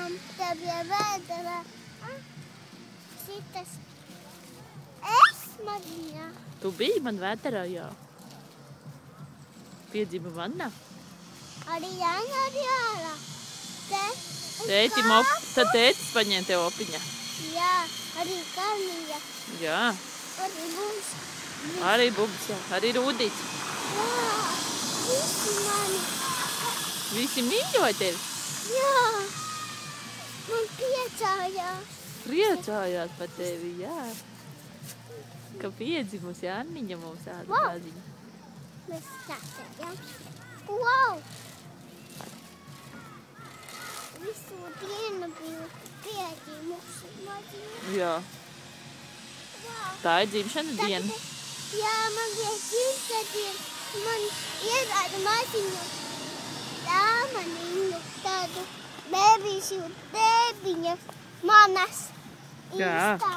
Tev bija vēdera. Šitas. Es Magnijā. Tu biji man vēderā, jā. Piedzima vannā. Arī Jāņa arī ārā. Tad tētis paņēma tev opiņā. Jā, arī Karnija. Jā. Arī Bubs. Arī Bubs, jā. Arī Rūdīts. Jā, visi mani. Visi mīļoja tevi? Jā, man priecājās. Priecājās par tevi, jā. Ka piedzimusi Anniņa mums āda maziņa. Mēs stāstījām. Wow! Visu dienu biju piedzimusi maziņa. Jā. Wow. Tā ir dzimšana diena. Jā, man bija dzimšana diena. Man iedāda maziņu dāmaniņu, tādu bēbīšu bēbiņu manas. Jā. Īstā.